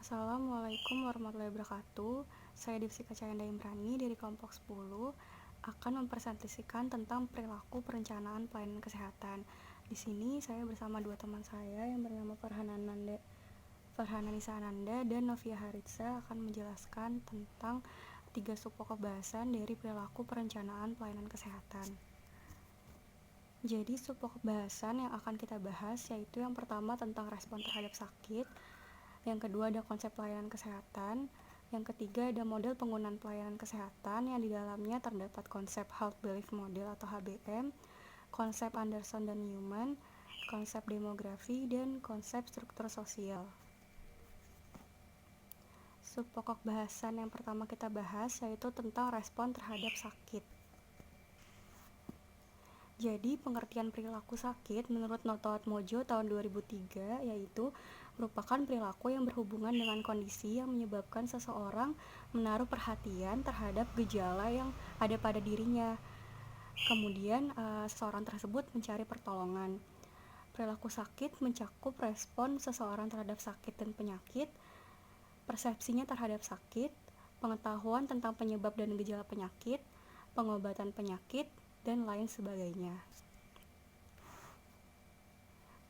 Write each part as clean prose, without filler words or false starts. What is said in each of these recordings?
Assalamualaikum warahmatullahi wabarakatuh. Saya Divsika Cayanda Imrani dari kelompok 10 akan mempresentasikan tentang perilaku perencanaan pelayanan kesehatan. Di sini saya bersama dua teman saya yang bernama Farhana Nisa Ananda dan Novia Haritsa akan menjelaskan tentang 3 subpokok bahasan dari perilaku perencanaan pelayanan kesehatan. Jadi subpokok bahasan yang akan kita bahas yaitu yang pertama tentang respon terhadap sakit, yang kedua ada konsep pelayanan kesehatan, yang ketiga ada model penggunaan pelayanan kesehatan yang di dalamnya terdapat konsep Health Belief Model atau HBM, konsep Anderson dan Newman, konsep demografi, dan konsep struktur sosial. Subpokok bahasan yang pertama kita bahas yaitu tentang respon terhadap sakit. Jadi, pengertian perilaku sakit menurut Noto Atmojo tahun 2003 yaitu merupakan perilaku yang berhubungan dengan kondisi yang menyebabkan seseorang menaruh perhatian terhadap gejala yang ada pada dirinya. Kemudian, seseorang tersebut mencari pertolongan. Perilaku sakit mencakup respon seseorang terhadap sakit dan penyakit, persepsinya terhadap sakit, pengetahuan tentang penyebab dan gejala penyakit, pengobatan penyakit, dan lain sebagainya.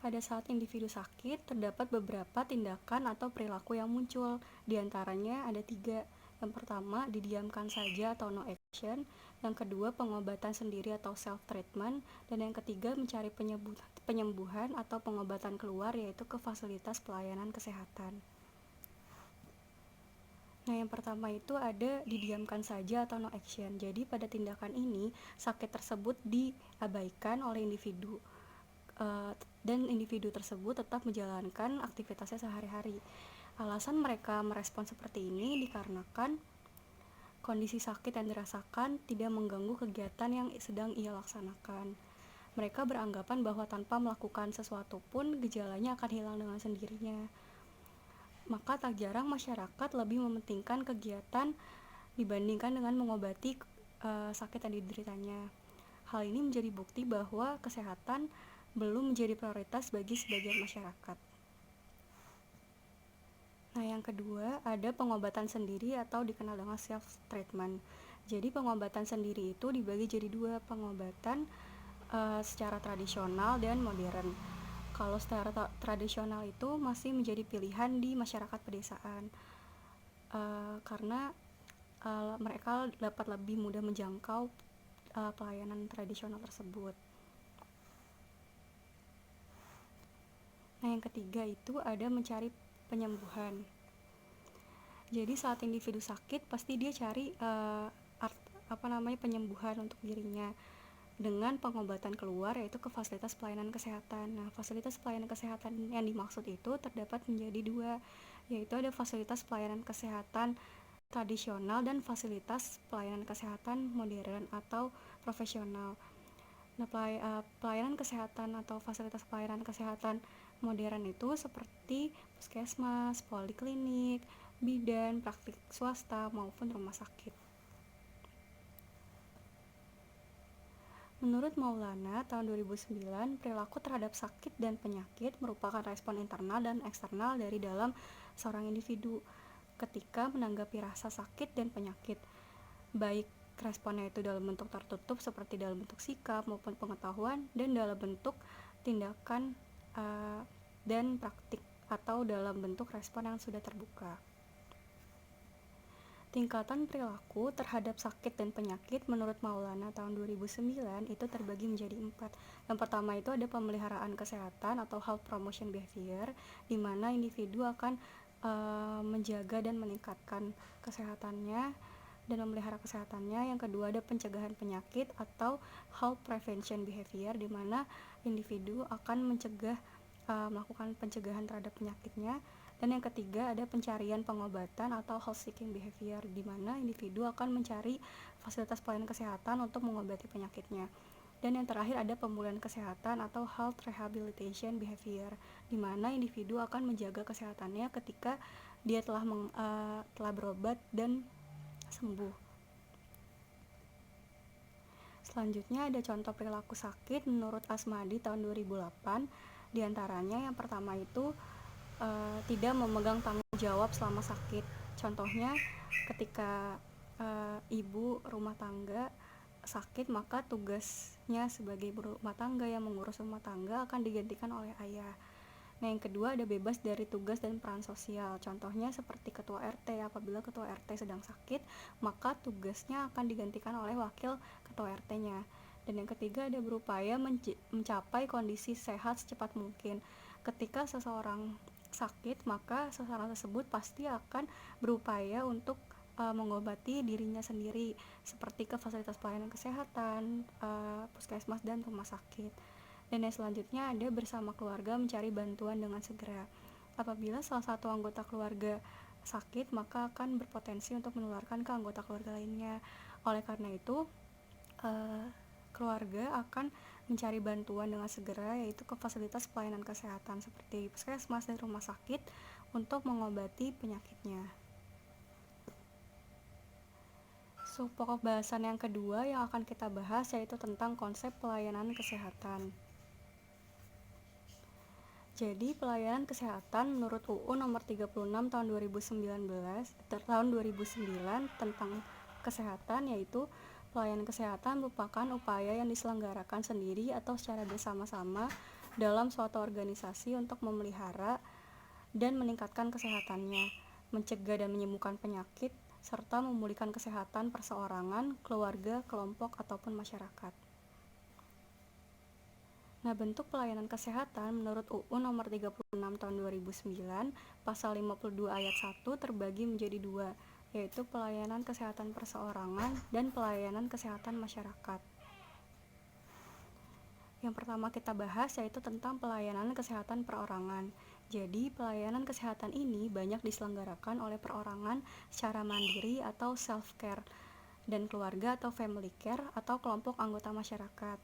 Pada saat individu sakit, terdapat beberapa tindakan atau perilaku yang muncul. Di antaranya ada 3. Yang pertama, didiamkan saja atau no action. Yang kedua, pengobatan sendiri atau self-treatment. Dan yang ketiga, mencari penyembuhan atau pengobatan keluar, yaitu ke fasilitas pelayanan kesehatan. Nah, yang pertama itu ada didiamkan saja atau no action. Jadi, pada tindakan ini, sakit tersebut diabaikan oleh individu. Dan individu tersebut tetap menjalankan aktivitasnya sehari-hari. Alasan mereka merespon seperti ini dikarenakan kondisi sakit yang dirasakan tidak mengganggu kegiatan yang sedang ia laksanakan. Mereka beranggapan bahwa tanpa melakukan sesuatu pun gejalanya akan hilang dengan sendirinya. Maka tak jarang masyarakat lebih mementingkan kegiatan dibandingkan dengan mengobati sakit yang dideritanya. Hal ini menjadi bukti bahwa kesehatan belum menjadi prioritas bagi sebagian masyarakat. Nah, yang kedua, ada pengobatan sendiri atau dikenal dengan self-treatment. Jadi, pengobatan sendiri itu dibagi jadi 2, pengobatan secara tradisional dan modern. Kalau secara tradisional itu masih menjadi pilihan di masyarakat pedesaan, karena mereka dapat lebih mudah menjangkau pelayanan tradisional tersebut. Nah, yang ketiga itu ada mencari penyembuhan. Jadi saat individu sakit pasti dia cari penyembuhan untuk dirinya dengan pengobatan keluar, yaitu ke fasilitas pelayanan kesehatan. Nah, fasilitas pelayanan kesehatan yang dimaksud itu terdapat menjadi 2, yaitu ada fasilitas pelayanan kesehatan tradisional dan fasilitas pelayanan kesehatan modern atau profesional. Nah, pelayanan kesehatan atau fasilitas pelayanan kesehatan modern itu seperti puskesmas, poliklinik, bidan, praktik swasta maupun rumah sakit. Menurut Maulana tahun 2009, perilaku terhadap sakit dan penyakit merupakan respon internal dan eksternal dari dalam seorang individu ketika menanggapi rasa sakit dan penyakit, baik responnya itu dalam bentuk tertutup seperti dalam bentuk sikap maupun pengetahuan, dan dalam bentuk tindakan dan praktik atau dalam bentuk respon yang sudah terbuka. Tingkatan perilaku terhadap sakit dan penyakit menurut Maulana tahun 2009 itu terbagi menjadi 4. Yang pertama itu ada pemeliharaan kesehatan atau health promotion behavior, di mana individu akan menjaga dan meningkatkan kesehatannya dan memelihara kesehatannya. Yang kedua ada pencegahan penyakit atau health prevention behavior, di mana individu akan melakukan pencegahan terhadap penyakitnya. Dan yang ketiga ada pencarian pengobatan atau health seeking behavior, di mana individu akan mencari fasilitas pelayanan kesehatan untuk mengobati penyakitnya. Dan yang terakhir ada pemulihan kesehatan atau health rehabilitation behavior, di mana individu akan menjaga kesehatannya ketika dia telah berobat dan sembuh. Selanjutnya ada contoh perilaku sakit menurut Asmadi tahun 2008. Di antaranya yang pertama itu tidak memegang tanggung jawab selama sakit. Contohnya ketika ibu rumah tangga sakit, maka tugasnya sebagai ibu rumah tangga yang mengurus rumah tangga akan digantikan oleh ayah. Nah, yang kedua ada bebas dari tugas dan peran sosial. Contohnya seperti ketua RT. Apabila ketua RT sedang sakit, maka tugasnya akan digantikan oleh wakil ketua RT-nya. Dan yang ketiga ada berupaya mencapai kondisi sehat secepat mungkin. Ketika seseorang sakit, maka seseorang tersebut pasti akan berupaya untuk mengobati dirinya sendiri, seperti ke fasilitas pelayanan kesehatan, puskesmas dan rumah sakit. Dan yang selanjutnya ada bersama keluarga mencari bantuan dengan segera. Apabila salah satu anggota keluarga sakit, maka akan berpotensi untuk menularkan ke anggota keluarga lainnya. Oleh karena itu, keluarga akan mencari bantuan dengan segera, yaitu ke fasilitas pelayanan kesehatan seperti puskesmas dan rumah sakit untuk mengobati penyakitnya. Pokok bahasan yang kedua yang akan kita bahas yaitu tentang konsep pelayanan kesehatan. Jadi, pelayanan kesehatan menurut UU nomor 36 tahun 2009 tentang kesehatan, yaitu pelayanan kesehatan merupakan upaya yang diselenggarakan sendiri atau secara bersama-sama dalam suatu organisasi untuk memelihara dan meningkatkan kesehatannya, mencegah dan menyembuhkan penyakit, serta memulihkan kesehatan perseorangan, keluarga, kelompok, ataupun masyarakat. Nah, bentuk pelayanan kesehatan menurut UU nomor 36 tahun 2009 pasal 52 ayat 1 terbagi menjadi dua, yaitu pelayanan kesehatan perseorangan dan pelayanan kesehatan masyarakat. Yang pertama kita bahas yaitu tentang pelayanan kesehatan perorangan. Jadi, pelayanan kesehatan ini banyak diselenggarakan oleh perorangan secara mandiri atau self-care, dan keluarga atau family care atau kelompok anggota masyarakat,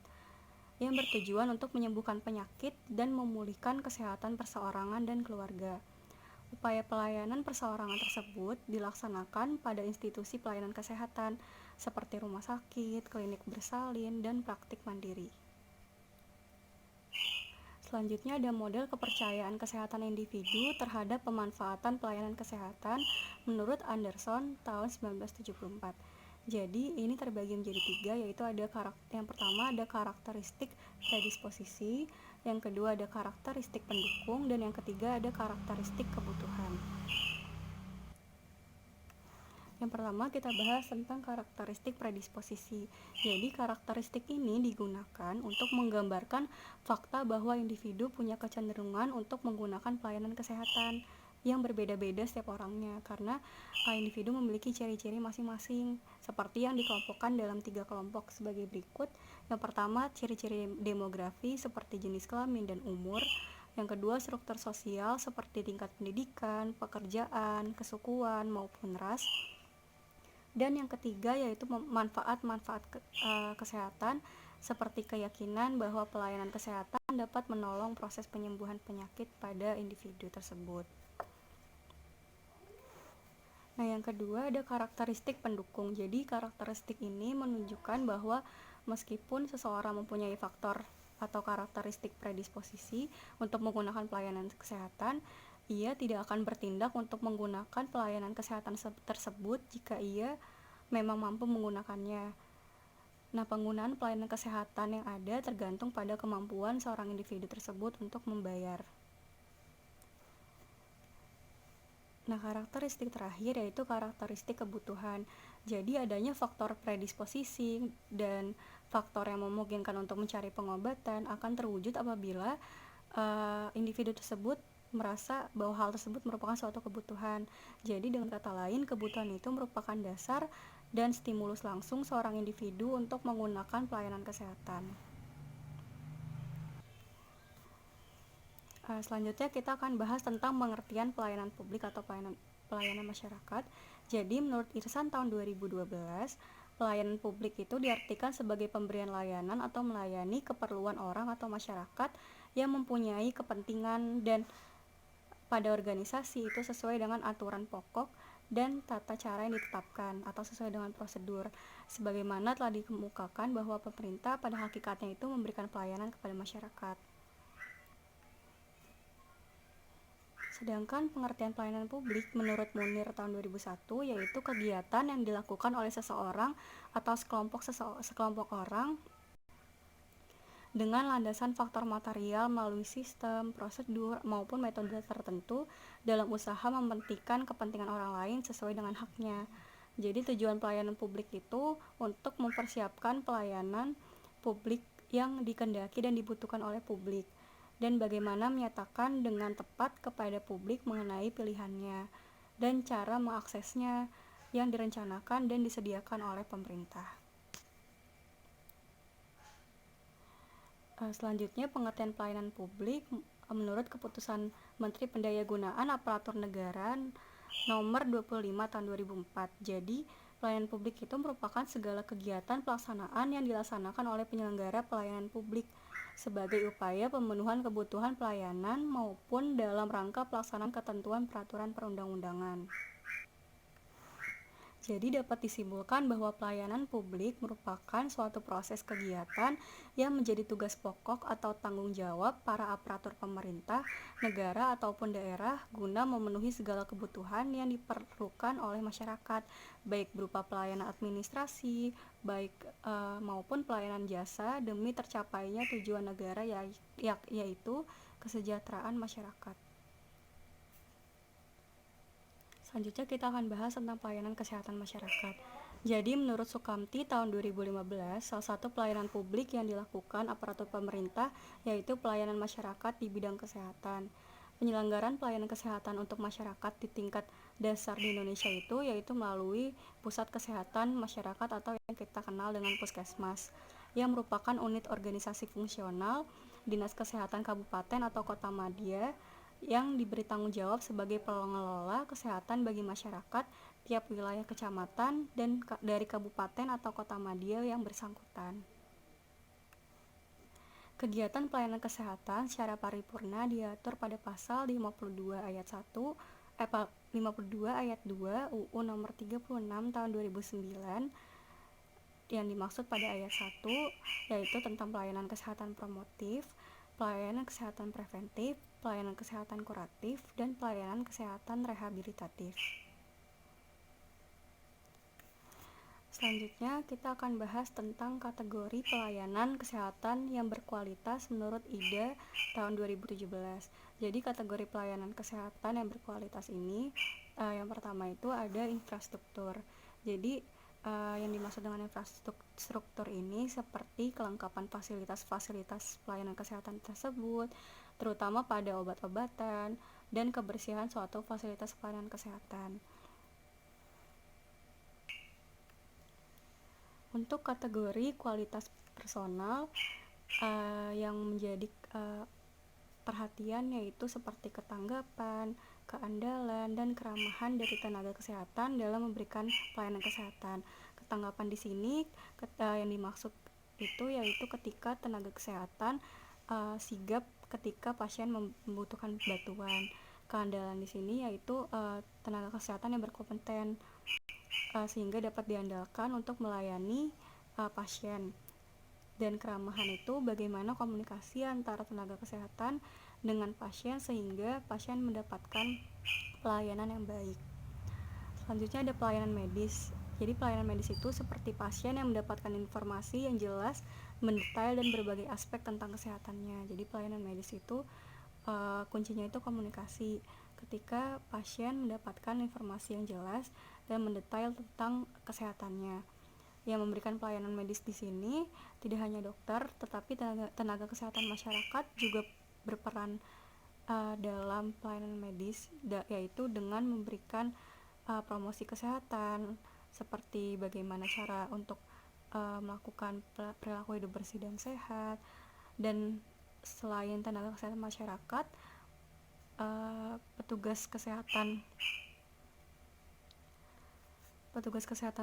yang bertujuan untuk menyembuhkan penyakit dan memulihkan kesehatan perseorangan dan keluarga. Upaya pelayanan perseorangan tersebut dilaksanakan pada institusi pelayanan kesehatan seperti rumah sakit, klinik bersalin, dan praktik mandiri. Selanjutnya ada model kepercayaan kesehatan individu terhadap pemanfaatan pelayanan kesehatan menurut Anderson tahun 1974. Jadi ini terbagi menjadi tiga, yaitu yang pertama ada karakteristik predisposisi, yang kedua ada karakteristik pendukung, dan yang ketiga ada karakteristik kebutuhan. Yang pertama kita bahas tentang karakteristik predisposisi. Jadi karakteristik ini digunakan untuk menggambarkan fakta bahwa individu punya kecenderungan untuk menggunakan pelayanan kesehatan yang berbeda-beda setiap orangnya, karena individu memiliki ciri-ciri masing-masing, seperti yang dikelompokkan dalam 3 kelompok sebagai berikut. Yang pertama, ciri-ciri demografi seperti jenis kelamin dan umur. Yang kedua, struktur sosial seperti tingkat pendidikan, pekerjaan, kesukuan, maupun ras. Dan yang ketiga yaitu manfaat-manfaat kesehatan seperti keyakinan bahwa pelayanan kesehatan dapat menolong proses penyembuhan penyakit pada individu tersebut. Nah, yang kedua ada karakteristik pendukung. Jadi karakteristik ini menunjukkan bahwa meskipun seseorang mempunyai faktor atau karakteristik predisposisi untuk menggunakan pelayanan kesehatan, ia tidak akan bertindak untuk menggunakan pelayanan kesehatan tersebut jika ia memang mampu menggunakannya. Nah, penggunaan pelayanan kesehatan yang ada tergantung pada kemampuan seorang individu tersebut untuk membayar. Nah, karakteristik terakhir yaitu karakteristik kebutuhan. Jadi adanya faktor predisposisi dan faktor yang memungkinkan untuk mencari pengobatan akan terwujud apabila individu tersebut merasa bahwa hal tersebut merupakan suatu kebutuhan. Jadi dengan kata lain, kebutuhan itu merupakan dasar dan stimulus langsung seorang individu untuk menggunakan pelayanan kesehatan. Selanjutnya kita akan bahas tentang pengertian pelayanan publik atau pelayanan masyarakat. Jadi menurut Irsan tahun 2012, pelayanan publik itu diartikan sebagai pemberian layanan atau melayani keperluan orang atau masyarakat yang mempunyai kepentingan dan pada organisasi itu sesuai dengan aturan pokok dan tata cara yang ditetapkan atau sesuai dengan prosedur, sebagaimana telah dikemukakan bahwa pemerintah pada hakikatnya itu memberikan pelayanan kepada masyarakat. Sedangkan pengertian pelayanan publik menurut Munir tahun 2001 yaitu kegiatan yang dilakukan oleh seseorang atau sekelompok orang dengan landasan faktor material melalui sistem, prosedur, maupun metode tertentu dalam usaha mementingkan kepentingan orang lain sesuai dengan haknya. Jadi tujuan pelayanan publik itu untuk mempersiapkan pelayanan publik yang dikehendaki dan dibutuhkan oleh publik, dan bagaimana menyatakan dengan tepat kepada publik mengenai pilihannya dan cara mengaksesnya yang direncanakan dan disediakan oleh pemerintah. Selanjutnya, pengertian pelayanan publik menurut Keputusan Menteri Pendayagunaan Aparatur Negara Nomor 25 Tahun 2004. Jadi, pelayanan publik itu merupakan segala kegiatan pelaksanaan yang dilaksanakan oleh penyelenggara pelayanan publik sebagai upaya pemenuhan kebutuhan pelayanan maupun dalam rangka pelaksanaan ketentuan peraturan perundang-undangan. Jadi dapat disimpulkan bahwa pelayanan publik merupakan suatu proses kegiatan yang menjadi tugas pokok atau tanggung jawab para aparatur pemerintah, negara ataupun daerah guna memenuhi segala kebutuhan yang diperlukan oleh masyarakat, baik berupa pelayanan administrasi, maupun pelayanan jasa demi tercapainya tujuan negara yaitu kesejahteraan masyarakat. Selanjutnya kita akan bahas tentang pelayanan kesehatan masyarakat. Jadi menurut Sukamti tahun 2015, salah satu pelayanan publik yang dilakukan aparatur pemerintah yaitu pelayanan masyarakat di bidang kesehatan. Penyelenggaraan pelayanan kesehatan untuk masyarakat di tingkat dasar di Indonesia itu yaitu melalui Pusat Kesehatan Masyarakat atau yang kita kenal dengan Puskesmas, yang merupakan unit organisasi fungsional Dinas Kesehatan Kabupaten atau Kota Madya yang diberi tanggung jawab sebagai pengelola kesehatan bagi masyarakat tiap wilayah kecamatan dan dari kabupaten atau kota madya yang bersangkutan. Kegiatan pelayanan kesehatan secara paripurna diatur pada pasal 52 ayat 2 UU nomor 36 tahun 2009 yang dimaksud pada ayat 1 yaitu tentang pelayanan kesehatan promotif, pelayanan kesehatan preventif, pelayanan kesehatan kuratif, dan pelayanan kesehatan rehabilitatif. Selanjutnya kita akan bahas tentang kategori pelayanan kesehatan yang berkualitas menurut IDA tahun 2017. Jadi kategori pelayanan kesehatan yang berkualitas ini yang pertama itu ada infrastruktur. Jadi yang dimaksud dengan infrastruktur ini seperti kelengkapan fasilitas-fasilitas pelayanan kesehatan tersebut, terutama pada obat-obatan dan kebersihan suatu fasilitas pelayanan kesehatan. Untuk kategori kualitas personal yang menjadi perhatian yaitu seperti ketanggapan, keandalan, dan keramahan dari tenaga kesehatan dalam memberikan pelayanan kesehatan. Ketanggapan di sini yang dimaksud itu yaitu ketika tenaga kesehatan sigap ketika pasien membutuhkan bantuan. Keandalan di sini yaitu tenaga kesehatan yang berkompeten sehingga dapat diandalkan untuk melayani pasien. Dan keramahan itu bagaimana komunikasi antara tenaga kesehatan dengan pasien sehingga pasien mendapatkan pelayanan yang baik. Selanjutnya ada pelayanan medis. Jadi pelayanan medis itu seperti pasien yang mendapatkan informasi yang jelas, mendetail, dan berbagai aspek tentang kesehatannya. Jadi pelayanan medis itu kuncinya itu komunikasi. Ketika pasien mendapatkan informasi yang jelas dan mendetail tentang kesehatannya. Yang memberikan pelayanan medis di sini tidak hanya dokter, tetapi tenaga kesehatan masyarakat juga berperan dalam pelayanan medis, yaitu dengan memberikan promosi kesehatan, seperti bagaimana cara untuk melakukan perilaku hidup bersih dan sehat. Dan selain tenaga kesehatan masyarakat, petugas kesehatan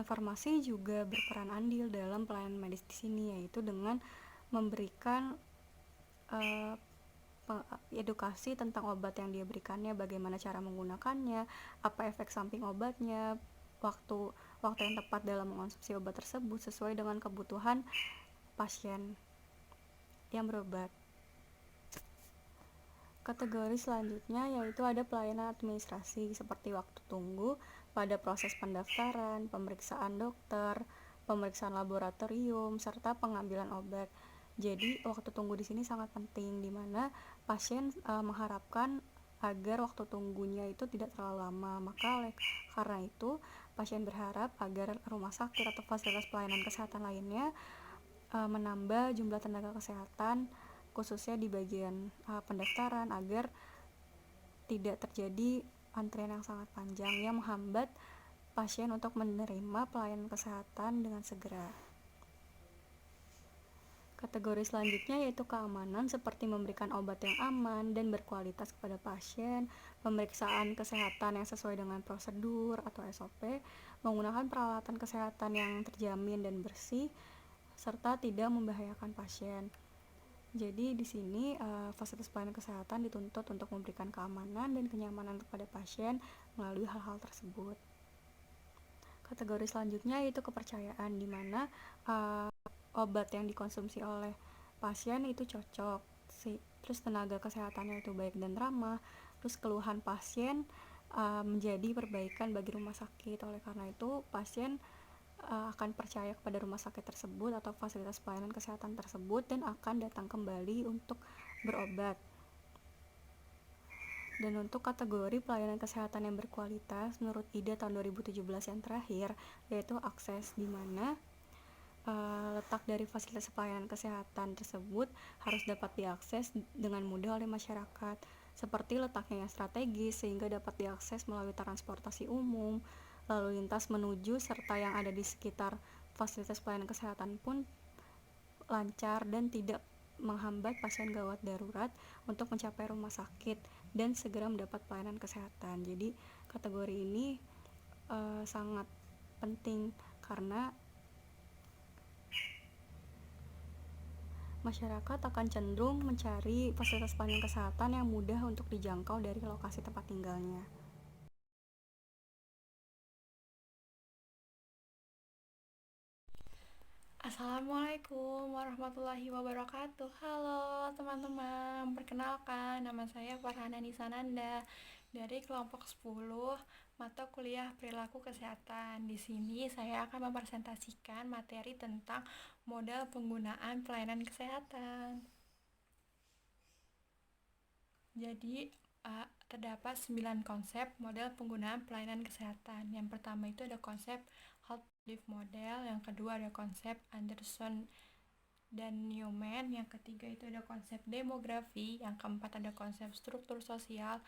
farmasi juga berperan andil dalam pelayanan medis di sini, yaitu dengan memberikan edukasi tentang obat yang dia berikannya, bagaimana cara menggunakannya, apa efek samping obatnya, waktu yang tepat dalam mengonsumsi obat tersebut sesuai dengan kebutuhan pasien yang berobat. Kategori selanjutnya yaitu ada pelayanan administrasi seperti waktu tunggu pada proses pendaftaran, pemeriksaan dokter, pemeriksaan laboratorium, serta pengambilan obat. Jadi waktu tunggu di sini sangat penting, di mana pasien mengharapkan agar waktu tunggunya itu tidak terlalu lama. Maka karena itu pasien berharap agar rumah sakit atau fasilitas pelayanan kesehatan lainnya menambah jumlah tenaga kesehatan khususnya di bagian pendaftaran agar tidak terjadi antrian yang sangat panjang yang menghambat pasien untuk menerima pelayanan kesehatan dengan segera. Kategori selanjutnya yaitu keamanan seperti memberikan obat yang aman dan berkualitas kepada pasien, pemeriksaan kesehatan yang sesuai dengan prosedur atau SOP, menggunakan peralatan kesehatan yang terjamin dan bersih, serta tidak membahayakan pasien. Jadi di sini fasilitas pelayanan kesehatan dituntut untuk memberikan keamanan dan kenyamanan kepada pasien melalui hal-hal tersebut. Kategori selanjutnya yaitu kepercayaan, di mana obat yang dikonsumsi oleh pasien itu cocok, terus tenaga kesehatannya itu baik dan ramah, terus keluhan pasien menjadi perbaikan bagi rumah sakit. Oleh karena itu pasien akan percaya kepada rumah sakit tersebut atau fasilitas pelayanan kesehatan tersebut dan akan datang kembali untuk berobat. Dan untuk kategori pelayanan kesehatan yang berkualitas menurut IDA tahun 2017 yang terakhir yaitu akses, di mana letak dari fasilitas pelayanan kesehatan tersebut harus dapat diakses dengan mudah oleh masyarakat, seperti letaknya yang strategis sehingga dapat diakses melalui transportasi umum, lalu lintas menuju serta yang ada di sekitar fasilitas pelayanan kesehatan pun lancar dan tidak menghambat pasien gawat darurat untuk mencapai rumah sakit dan segera mendapat pelayanan kesehatan. Jadi kategori ini sangat penting karena masyarakat akan cenderung mencari fasilitas pelayanan kesehatan yang mudah untuk dijangkau dari lokasi tempat tinggalnya. Assalamualaikum warahmatullahi wabarakatuh. Halo teman-teman, perkenalkan nama saya Farhana Nisananda dari kelompok 10 mata kuliah perilaku kesehatan. Di sini saya akan mempresentasikan materi tentang model penggunaan pelayanan kesehatan. Jadi terdapat 9 konsep model penggunaan pelayanan kesehatan. Yang pertama itu ada konsep Health Belief Model, yang kedua ada konsep Anderson dan Newman, yang ketiga itu ada konsep demografi, yang keempat ada konsep struktur sosial,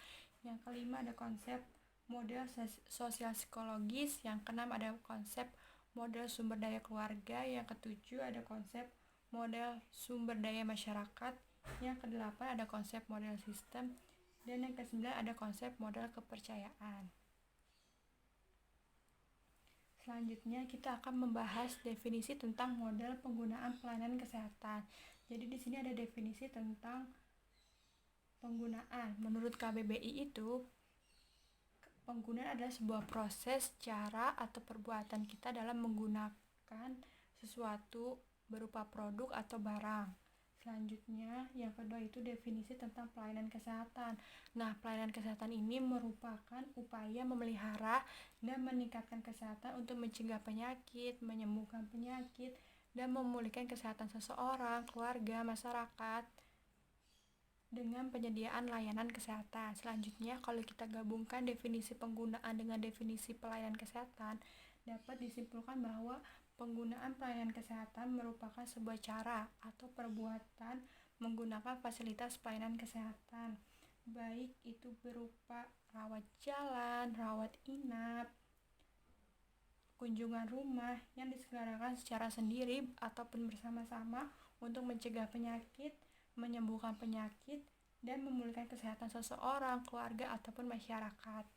yang kelima ada konsep model sosial psikologis, yang keenam ada konsep model sumber daya keluarga, yang ketujuh ada konsep model sumber daya masyarakat, yang kedelapan ada konsep model sistem, dan yang kesembilan ada konsep model kepercayaan. Selanjutnya kita akan membahas definisi tentang model penggunaan pelayanan kesehatan. Jadi di sini ada definisi tentang penggunaan. Menurut KBBI itu penggunaan adalah sebuah proses, cara, atau perbuatan kita dalam menggunakan sesuatu berupa produk atau barang. Selanjutnya, yang kedua itu definisi tentang pelayanan kesehatan. Nah, pelayanan kesehatan ini merupakan upaya memelihara dan meningkatkan kesehatan untuk mencegah penyakit, menyembuhkan penyakit, dan memulihkan kesehatan seseorang, keluarga, masyarakat dengan penyediaan layanan kesehatan. Selanjutnya, kalau kita gabungkan definisi penggunaan dengan definisi pelayanan kesehatan, dapat disimpulkan bahwa penggunaan pelayanan kesehatan merupakan sebuah cara atau perbuatan menggunakan fasilitas pelayanan kesehatan, baik itu berupa rawat jalan, rawat inap, kunjungan rumah yang diselenggarakan secara sendiri ataupun bersama-sama untuk mencegah penyakit, menyembuhkan penyakit, dan memulihkan kesehatan seseorang, keluarga, ataupun masyarakat.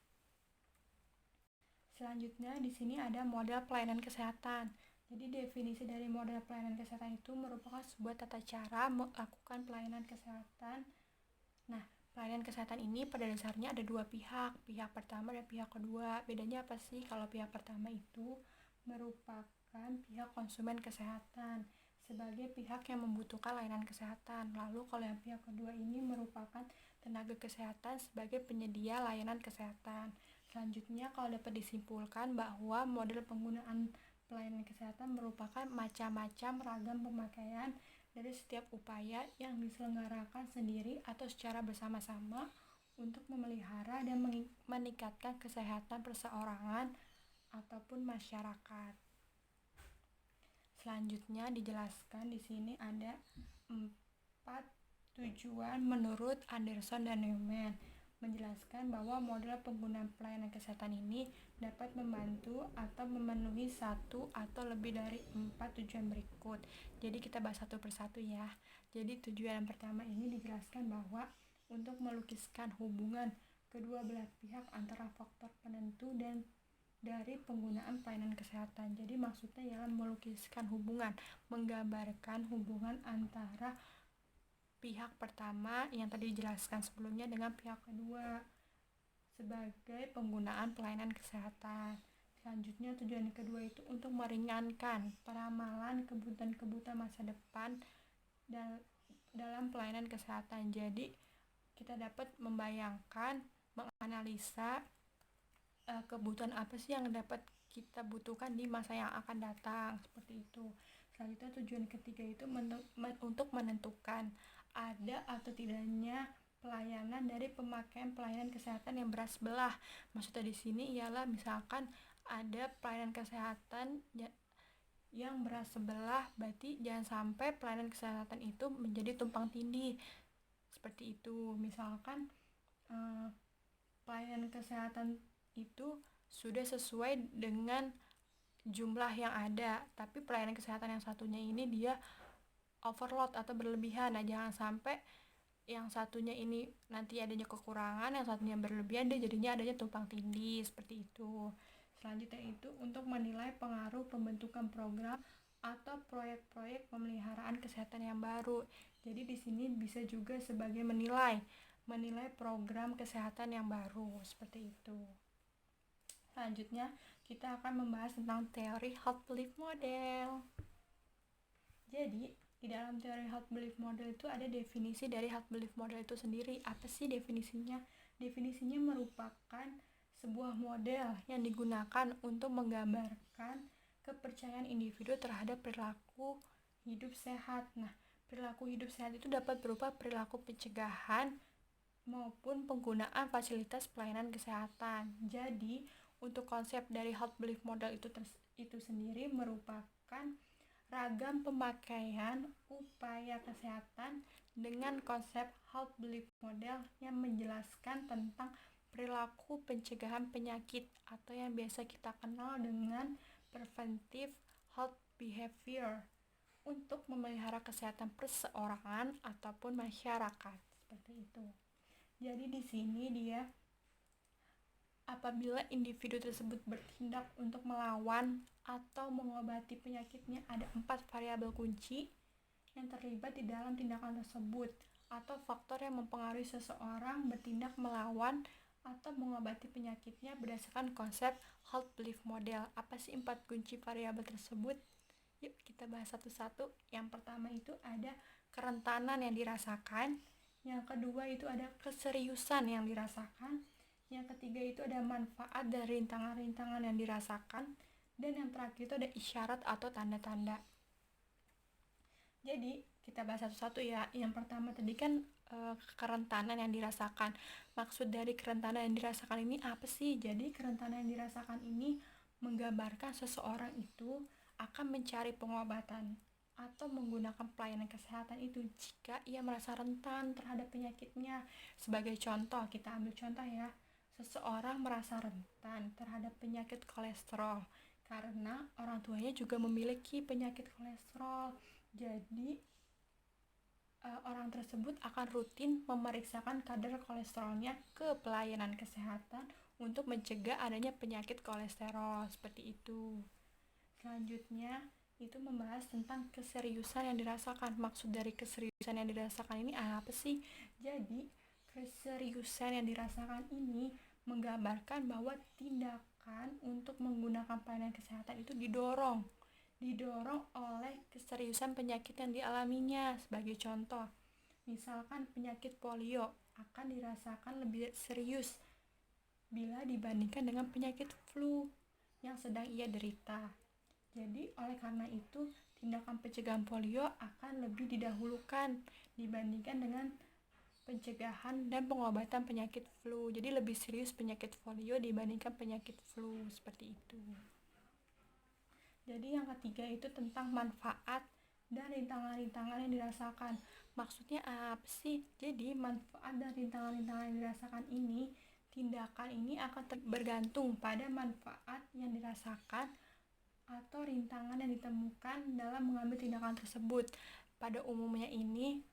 Selanjutnya di sini ada model pelayanan kesehatan. Jadi definisi dari model pelayanan kesehatan itu merupakan sebuah tata cara melakukan pelayanan kesehatan. Nah, pelayanan kesehatan ini pada dasarnya ada dua pihak, pihak pertama dan pihak kedua. Bedanya apa sih? Kalau pihak pertama itu merupakan pihak konsumen kesehatan, sebagai pihak yang membutuhkan layanan kesehatan. Lalu kalau yang pihak kedua ini merupakan tenaga kesehatan sebagai penyedia layanan kesehatan. Selanjutnya, kalau dapat disimpulkan bahwa model penggunaan pelayanan kesehatan merupakan macam-macam ragam pemakaian dari setiap upaya yang diselenggarakan sendiri atau secara bersama-sama untuk memelihara dan meningkatkan kesehatan perseorangan ataupun masyarakat. Selanjutnya dijelaskan di sini ada 4 tujuan menurut Anderson dan Newman, menjelaskan bahwa model penggunaan pelayanan kesehatan ini dapat membantu atau memenuhi satu atau lebih dari 4 tujuan berikut. Jadi kita bahas satu persatu ya. Jadi tujuan yang pertama ini dijelaskan bahwa untuk melukiskan hubungan kedua belah pihak antara faktor penentu dan dari penggunaan pelayanan kesehatan. Jadi maksudnya ialah melukiskan hubungan, menggambarkan hubungan antara pihak pertama yang tadi dijelaskan sebelumnya dengan pihak kedua sebagai penggunaan pelayanan kesehatan. Selanjutnya tujuan kedua itu untuk meringankan peramalan kebutuhan-kebutuhan masa depan dalam pelayanan kesehatan. Jadi kita dapat membayangkan, menganalisa kebutuhan apa sih yang dapat kita butuhkan di masa yang akan datang, seperti itu. Selanjutnya tujuan ketiga itu untuk menentukan ada atau tidaknya pelayanan dari pemakaian pelayanan kesehatan yang berat sebelah. Maksudnya di sini ialah misalkan ada pelayanan kesehatan yang berat sebelah, berarti jangan sampai pelayanan kesehatan itu menjadi tumpang tindih. Seperti itu. Misalkan pelayanan kesehatan itu sudah sesuai dengan jumlah yang ada, tapi pelayanan kesehatan yang satunya ini dia overload atau berlebihan. Nah, jangan sampai yang satunya ini nanti adanya kekurangan, yang satunya berlebihan, dia jadinya adanya tumpang tindih, seperti itu. Selanjutnya itu untuk menilai pengaruh pembentukan program atau proyek-proyek pemeliharaan kesehatan yang baru. Jadi di sini bisa juga sebagai menilai program kesehatan yang baru, seperti itu. Selanjutnya kita akan membahas tentang teori health belief model. Jadi di dalam teori health belief model itu ada definisi dari health belief model itu sendiri. Apa sih definisinya? Definisinya merupakan sebuah model yang digunakan untuk menggambarkan kepercayaan individu terhadap perilaku hidup sehat. Nah, perilaku hidup sehat itu dapat berupa perilaku pencegahan maupun penggunaan fasilitas pelayanan kesehatan. Jadi, untuk konsep dari health belief model itu sendiri merupakan ragam pemakaian upaya kesehatan dengan konsep health belief model yang menjelaskan tentang perilaku pencegahan penyakit atau yang biasa kita kenal dengan preventive health behavior untuk memelihara kesehatan perseorangan ataupun masyarakat, seperti itu. Jadi di sini dia apabila individu tersebut bertindak untuk melawan atau mengobati penyakitnya, ada 4 variabel kunci yang terlibat di dalam tindakan tersebut atau faktor yang mempengaruhi seseorang bertindak melawan atau mengobati penyakitnya berdasarkan konsep health belief model. Apa sih 4 kunci variabel tersebut? Yuk kita bahas satu-satu. Yang pertama itu ada kerentanan yang dirasakan, yang kedua itu ada keseriusan yang dirasakan, yang ketiga itu ada manfaat dan rintangan-rintangan yang dirasakan, dan yang terakhir itu ada isyarat atau tanda-tanda. Jadi kita bahas satu-satu ya. Yang pertama tadi kan kerentanan yang dirasakan. Maksud dari kerentanan yang dirasakan ini apa sih? Jadi kerentanan yang dirasakan ini menggambarkan seseorang itu akan mencari pengobatan atau menggunakan pelayanan kesehatan itu jika ia merasa rentan terhadap penyakitnya. Sebagai contoh, kita ambil contoh ya, seseorang merasa rentan terhadap penyakit kolesterol karena orang tuanya juga memiliki penyakit kolesterol. Jadi orang tersebut akan rutin memeriksakan kadar kolesterolnya ke pelayanan kesehatan untuk mencegah adanya penyakit kolesterol, seperti itu. Selanjutnya itu membahas tentang keseriusan yang dirasakan. Maksud dari keseriusan yang dirasakan ini apa sih? Jadi keseriusan yang dirasakan ini menggambarkan bahwa tindakan untuk menggunakan pelayanan kesehatan itu didorong didorong oleh keseriusan penyakit yang dialaminya. Sebagai contoh, misalkan penyakit polio akan dirasakan lebih serius bila dibandingkan dengan penyakit flu yang sedang ia derita. Jadi oleh karena itu, tindakan pencegahan polio akan lebih didahulukan dibandingkan dengan pencegahan dan pengobatan penyakit flu. Jadi lebih serius penyakit polio dibandingkan penyakit flu, seperti itu. Jadi yang ketiga itu tentang manfaat dan rintangan-rintangan yang dirasakan. Maksudnya apa sih? Jadi manfaat dan rintangan-rintangan yang dirasakan ini, tindakan ini akan bergantung pada manfaat yang dirasakan atau rintangan yang ditemukan dalam mengambil tindakan tersebut. Pada umumnya ini,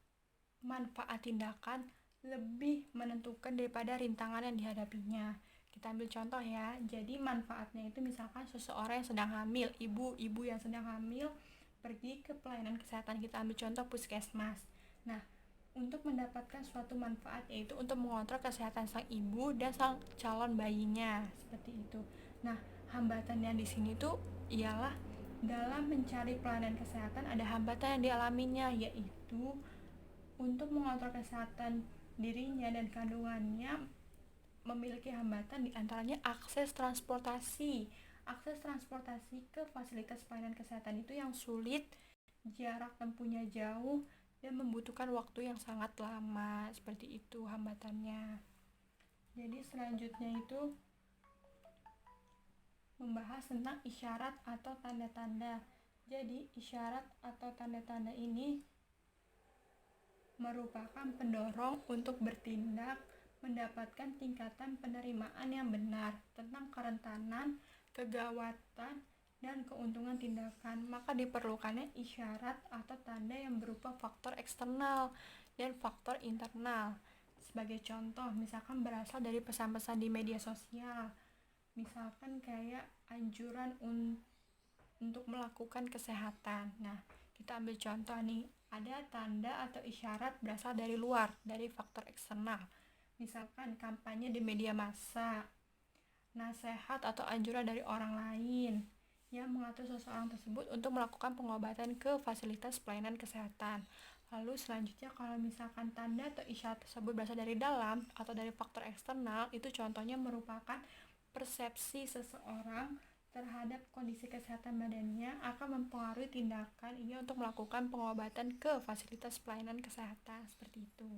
manfaat tindakan lebih menentukan daripada rintangan yang dihadapinya. Kita ambil contoh ya. Jadi manfaatnya itu misalkan seseorang yang sedang hamil, ibu yang sedang hamil pergi ke pelayanan kesehatan, kita ambil contoh puskesmas. Nah, untuk mendapatkan suatu manfaat yaitu untuk mengontrol kesehatan sang ibu dan sang calon bayinya, seperti itu. Nah, hambatan yang di sini tuh ialah dalam mencari pelayanan kesehatan ada hambatan yang dialaminya, yaitu untuk mengontrol kesehatan dirinya dan kandungannya memiliki hambatan, diantaranya akses transportasi. Akses transportasi ke fasilitas pelayanan kesehatan itu yang sulit, jarak tempuhnya jauh, dan membutuhkan waktu yang sangat lama. Seperti itu hambatannya. Jadi selanjutnya itu membahas tentang isyarat atau tanda-tanda. Jadi isyarat atau tanda-tanda ini merupakan pendorong untuk bertindak, mendapatkan tingkatan penerimaan yang benar tentang kerentanan, kegawatan, dan keuntungan tindakan. Maka diperlukannya isyarat atau tanda yang berupa faktor eksternal dan faktor internal. Sebagai contoh, misalkan berasal dari pesan-pesan di media sosial, misalkan kayak anjuran untuk melakukan kesehatan. Nah, kita ambil contoh nih, ada tanda atau isyarat berasal dari luar, dari faktor eksternal. Misalkan kampanye di media massa, nasihat atau anjuran dari orang lain yang mengatur seseorang tersebut untuk melakukan pengobatan ke fasilitas pelayanan kesehatan. Lalu selanjutnya kalau misalkan tanda atau isyarat tersebut berasal dari dalam atau dari faktor eksternal, itu contohnya merupakan persepsi seseorang terhadap kondisi kesehatan badannya akan mempengaruhi tindakan ia untuk melakukan pengobatan ke fasilitas pelayanan kesehatan, seperti itu.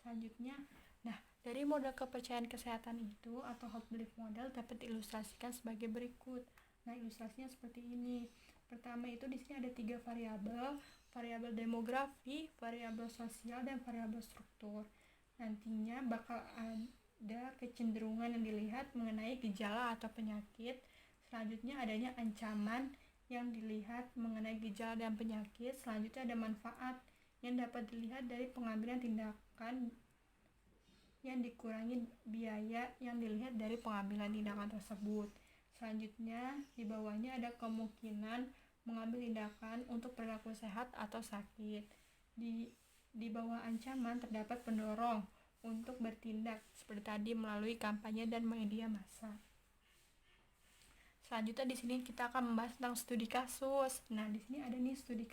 Selanjutnya, nah dari model kepercayaan kesehatan itu atau hot belief model dapat diilustrasikan sebagai berikut. Nah, ilustrasinya seperti ini. Pertama itu di sini ada 3 variabel, variabel demografi, variabel sosial, dan variabel struktur. Nantinya bakal ada kecenderungan yang dilihat mengenai gejala atau penyakit. Selanjutnya adanya ancaman yang dilihat mengenai gejala dan penyakit. Selanjutnya ada manfaat yang dapat dilihat dari pengambilan tindakan yang dikurangi biaya yang dilihat dari pengambilan tindakan tersebut. Selanjutnya di bawahnya ada kemungkinan mengambil tindakan untuk perilaku sehat atau sakit. Di bawah ancaman terdapat pendorong untuk bertindak seperti tadi melalui kampanye dan media massa. Selanjutnya di sini kita akan membahas tentang studi kasus. Nah, di sini ada nih studi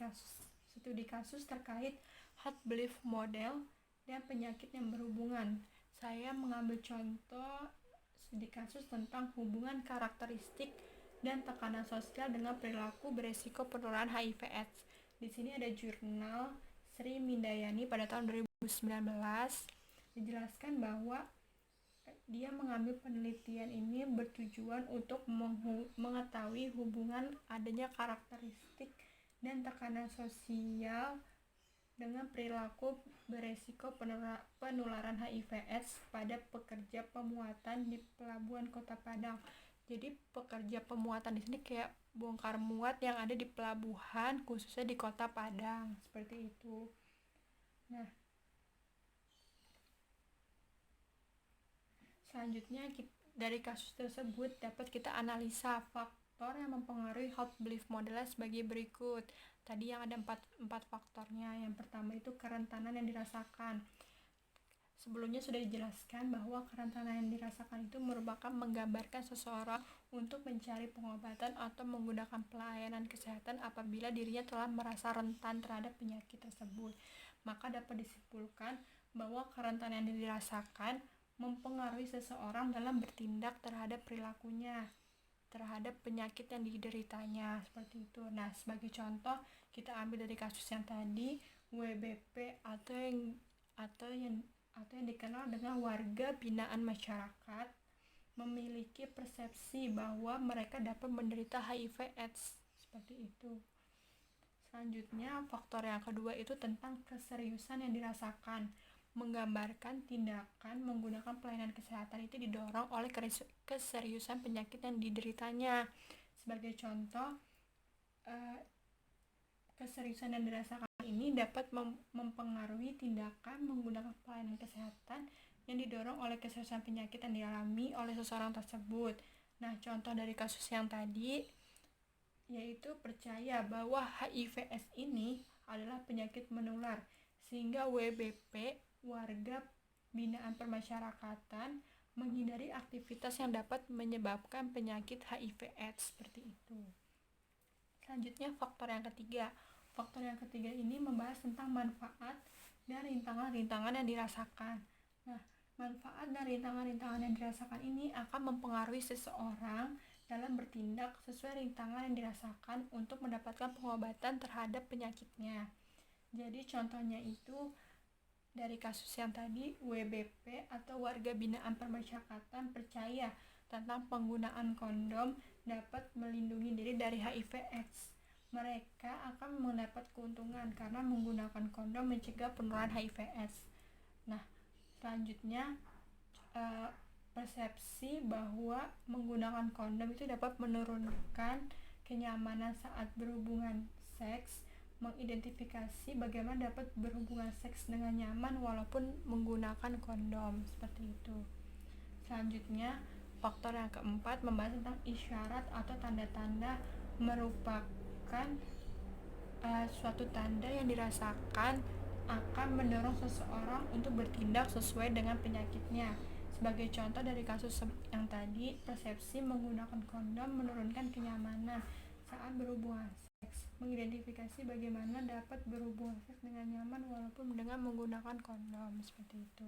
kasus terkait hot belief model dan penyakit yang berhubungan. Saya mengambil contoh studi kasus tentang hubungan karakteristik dan tekanan sosial dengan perilaku beresiko penularan HIV/AIDS. Di sini ada jurnal Sri Mindayani pada tahun 2019 dijelaskan bahwa dia mengambil penelitian ini bertujuan untuk mengetahui hubungan adanya karakteristik dan tekanan sosial dengan perilaku beresiko penularan HIV/AIDS pada pekerja pemuatan di Pelabuhan Kota Padang. Jadi pekerja pemuatan di sini kayak bongkar muat yang ada di pelabuhan, khususnya di Kota Padang, seperti itu. Nah, selanjutnya dari kasus tersebut dapat kita analisa faktor yang mempengaruhi hot belief modelnya sebagai berikut. Tadi yang ada 4 faktornya. Yang pertama itu kerentanan yang dirasakan. Sebelumnya sudah dijelaskan bahwa kerentanan yang dirasakan itu merupakan menggambarkan seseorang untuk mencari pengobatan atau menggunakan pelayanan kesehatan apabila dirinya telah merasa rentan terhadap penyakit tersebut. Maka dapat disimpulkan bahwa kerentanan yang dirasakan mempengaruhi seseorang dalam bertindak terhadap perilakunya, terhadap penyakit yang dideritanya, seperti itu. Nah, sebagai contoh, kita ambil dari kasus yang tadi, WBP atau yang dikenal dengan warga binaan masyarakat memiliki persepsi bahwa mereka dapat menderita HIV/AIDS, seperti itu. Selanjutnya, faktor yang kedua itu tentang keseriusan yang dirasakan, menggambarkan tindakan menggunakan pelayanan kesehatan itu didorong oleh keseriusan penyakit yang dideritanya. Sebagai contoh, keseriusan yang dirasakan ini dapat mempengaruhi tindakan menggunakan pelayanan kesehatan yang didorong oleh keseriusan penyakit yang dialami oleh seseorang tersebut. Nah, contoh dari kasus yang tadi yaitu percaya bahwa HIV/AIDS ini adalah penyakit menular, sehingga WBP, warga binaan permasyarakatan, menghindari aktivitas yang dapat menyebabkan penyakit HIV/AIDS, seperti itu. Selanjutnya, faktor yang ketiga. Faktor yang ketiga ini membahas tentang manfaat dan rintangan-rintangan yang dirasakan. Nah, manfaat dan rintangan-rintangan yang dirasakan ini akan mempengaruhi seseorang dalam bertindak sesuai rintangan yang dirasakan untuk mendapatkan pengobatan terhadap penyakitnya. Jadi contohnya itu dari kasus yang tadi, WBP atau warga binaan permasyarakatan percaya tentang penggunaan kondom dapat melindungi diri dari HIV/AIDS. Mereka akan mendapat keuntungan karena menggunakan kondom mencegah penularan HIV/AIDS. Nah, selanjutnya persepsi bahwa menggunakan kondom itu dapat menurunkan kenyamanan saat berhubungan seks, mengidentifikasi bagaimana dapat berhubungan seks dengan nyaman walaupun menggunakan kondom, seperti itu. Selanjutnya, faktor yang keempat membahas tentang isyarat atau tanda-tanda, merupakan suatu tanda yang dirasakan akan mendorong seseorang untuk bertindak sesuai dengan penyakitnya. Sebagai contoh dari kasus yang tadi, persepsi menggunakan kondom menurunkan kenyamanan saat berhubungan seks, mengidentifikasi bagaimana dapat berhubungan seks dengan nyaman walaupun dengan menggunakan kondom, seperti itu.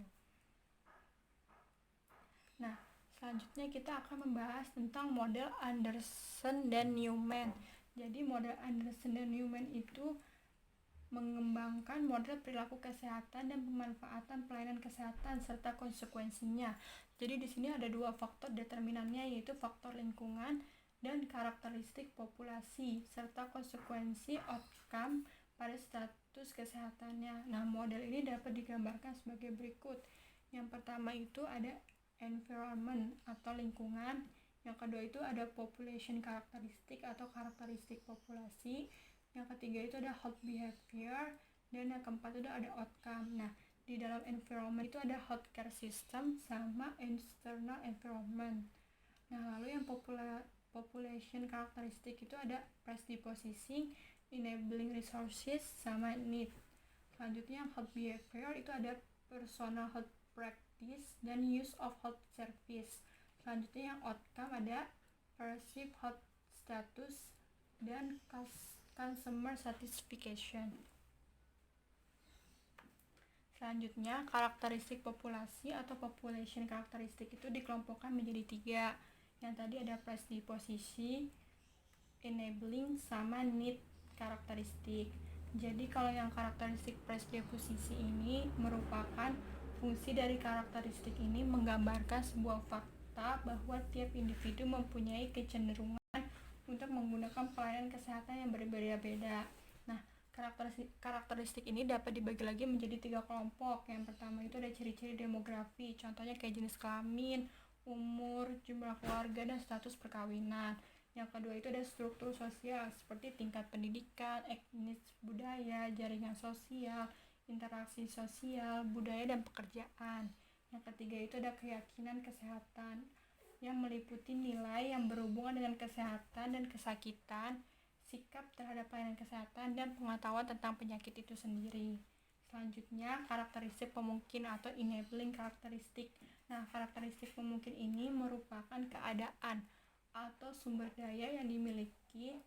Nah, selanjutnya kita akan membahas tentang model Anderson dan Newman. Jadi model Anderson dan Newman itu mengembangkan model perilaku kesehatan dan pemanfaatan pelayanan kesehatan serta konsekuensinya. Jadi di sini ada dua faktor determinannya, yaitu faktor lingkungan dan karakteristik populasi serta konsekuensi outcome pada status kesehatannya. Nah, model ini dapat digambarkan sebagai berikut. Yang pertama itu ada environment atau lingkungan. Yang kedua itu ada population karakteristik atau karakteristik populasi. Yang ketiga itu ada health behavior, dan yang keempat itu ada outcome. Nah, di dalam environment itu ada healthcare system sama external environment. Nah, lalu yang population karakteristik itu ada predisposing, enabling resources, sama need. Selanjutnya yang health behavior itu ada personal health practice dan use of health service. Selanjutnya yang outcome ada perceived health status dan consumer satisfaction. Selanjutnya, karakteristik populasi atau population karakteristik itu dikelompokkan menjadi 3. Yang tadi ada predisposisi, enabling, sama need karakteristik. Jadi kalau yang karakteristik predisposisi ini merupakan fungsi dari karakteristik ini menggambarkan sebuah fakta bahwa tiap individu mempunyai kecenderungan untuk menggunakan pelayanan kesehatan yang berbeda-beda. Nah, karakteristik ini dapat dibagi lagi menjadi 3 kelompok. Yang pertama itu ada ciri-ciri demografi, contohnya kayak jenis kelamin, umur, jumlah keluarga, dan status perkawinan. Yang kedua itu ada struktur sosial, seperti tingkat pendidikan, etnis, budaya, jaringan sosial, interaksi sosial, budaya, dan pekerjaan. Yang ketiga itu ada keyakinan kesehatan, yang meliputi nilai yang berhubungan dengan kesehatan dan kesakitan, sikap terhadap pelayanan kesehatan, dan pengetahuan tentang penyakit itu sendiri. Selanjutnya, karakteristik pemungkin atau enabling karakteristik. Nah, karakteristik pemungkin ini merupakan keadaan atau sumber daya yang dimiliki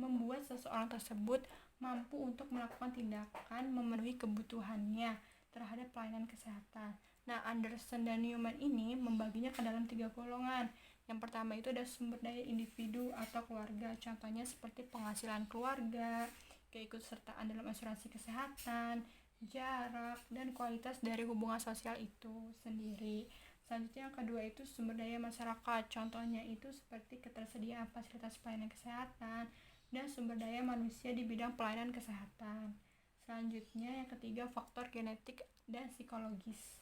membuat seseorang tersebut mampu untuk melakukan tindakan memenuhi kebutuhannya terhadap pelayanan kesehatan. Nah, Anderson dan Newman ini membaginya ke dalam 3 golongan. Yang pertama itu ada sumber daya individu atau keluarga. Contohnya seperti penghasilan keluarga, keikutsertaan dalam asuransi kesehatan, jarak, dan kualitas dari hubungan sosial itu sendiri. Selanjutnya yang kedua itu sumber daya masyarakat. Contohnya itu seperti ketersediaan fasilitas pelayanan kesehatan dan sumber daya manusia di bidang pelayanan kesehatan. Selanjutnya yang ketiga faktor genetik dan psikologis.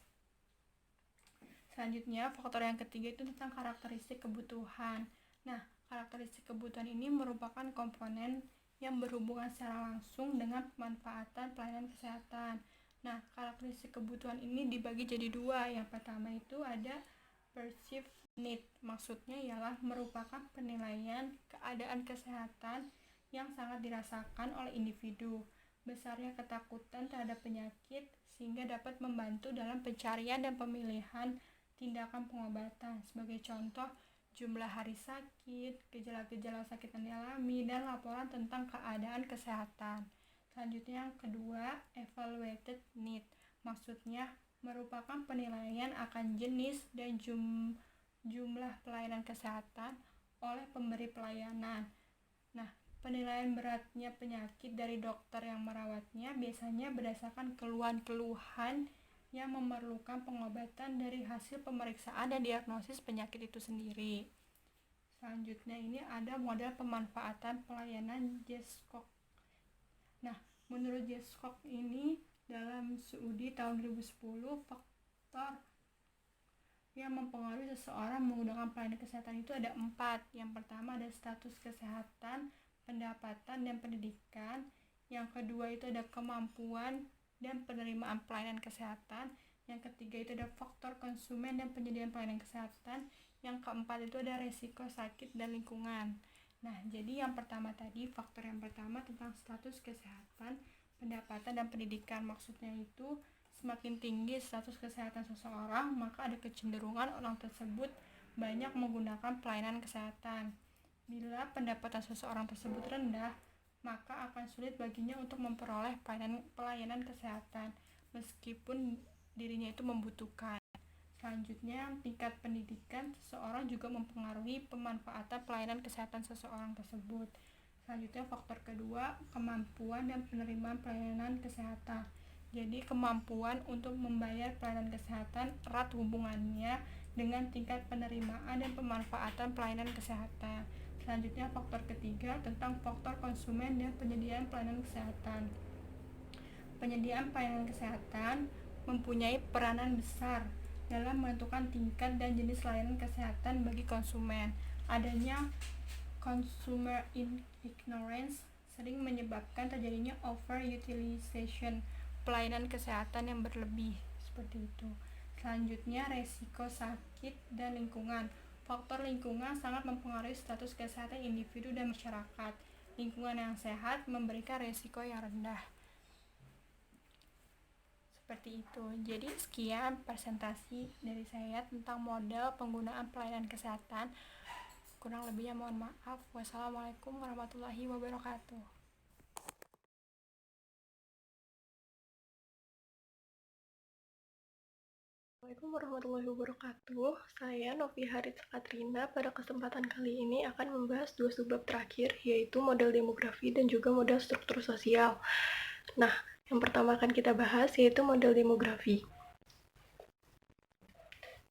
Selanjutnya faktor yang ketiga itu tentang karakteristik kebutuhan. Nah, karakteristik kebutuhan ini merupakan komponen yang berhubungan secara langsung dengan pemanfaatan pelayanan kesehatan. Nah, karakteristik kebutuhan ini dibagi jadi 2. Yang pertama itu ada perceived need. Maksudnya ialah merupakan penilaian keadaan kesehatan yang sangat dirasakan oleh individu. Besarnya ketakutan terhadap penyakit sehingga dapat membantu dalam pencarian dan pemilihan tindakan pengobatan. Sebagai contoh, jumlah hari sakit, gejala-gejala sakit yang dialami, dan laporan tentang keadaan kesehatan. Selanjutnya yang kedua, evaluated need. Maksudnya merupakan penilaian akan jenis dan jumlah pelayanan kesehatan oleh pemberi pelayanan. Nah, penilaian beratnya penyakit dari dokter yang merawatnya biasanya berdasarkan keluhan-keluhan yang memerlukan pengobatan dari hasil pemeriksaan dan diagnosis penyakit itu sendiri. Selanjutnya ini ada model pemanfaatan pelayanan Jescock. Nah, menurut Jescock ini dalam studi tahun 2010 faktor yang mempengaruhi seseorang menggunakan pelayanan kesehatan itu ada 4. Yang pertama ada status kesehatan, pendapatan, dan pendidikan. Yang kedua itu ada kemampuan dan penerimaan pelayanan kesehatan. Yang ketiga itu ada faktor konsumen dan penyediaan pelayanan kesehatan. Yang keempat itu ada resiko sakit dan lingkungan. Nah, jadi yang pertama tadi, faktor yang pertama tentang status kesehatan, pendapatan, dan pendidikan. Maksudnya itu semakin tinggi status kesehatan seseorang, maka ada kecenderungan orang tersebut banyak menggunakan pelayanan kesehatan. Bila pendapatan seseorang tersebut rendah, maka akan sulit baginya untuk memperoleh pelayanan kesehatan meskipun dirinya itu membutuhkan. Selanjutnya, tingkat pendidikan seseorang juga mempengaruhi pemanfaatan pelayanan kesehatan seseorang tersebut. Selanjutnya, faktor kedua, kemampuan dan penerimaan pelayanan kesehatan. Jadi, kemampuan untuk membayar pelayanan kesehatan erat hubungannya dengan tingkat penerimaan dan pemanfaatan pelayanan kesehatan. Selanjutnya, faktor ketiga tentang faktor konsumen dan penyediaan pelayanan kesehatan. Penyediaan pelayanan kesehatan mempunyai peranan besar dalam menentukan tingkat dan jenis layanan kesehatan bagi konsumen. Adanya consumer ignorance sering menyebabkan terjadinya overutilization pelayanan kesehatan yang berlebih, seperti itu. Selanjutnya, resiko sakit dan lingkungan. Faktor lingkungan sangat mempengaruhi status kesehatan individu dan masyarakat. Lingkungan yang sehat memberikan resiko yang rendah. Seperti itu. Jadi sekian presentasi dari saya tentang model penggunaan pelayanan kesehatan. Kurang lebihnya mohon maaf. Wassalamualaikum warahmatullahi wabarakatuh. Assalamualaikum warahmatullahi wabarakatuh. Saya Novi Haritsa Katrina. Pada kesempatan kali ini akan membahas 2 subbab terakhir, yaitu model demografi dan juga model struktur sosial. Nah, yang pertama akan kita bahas yaitu model demografi.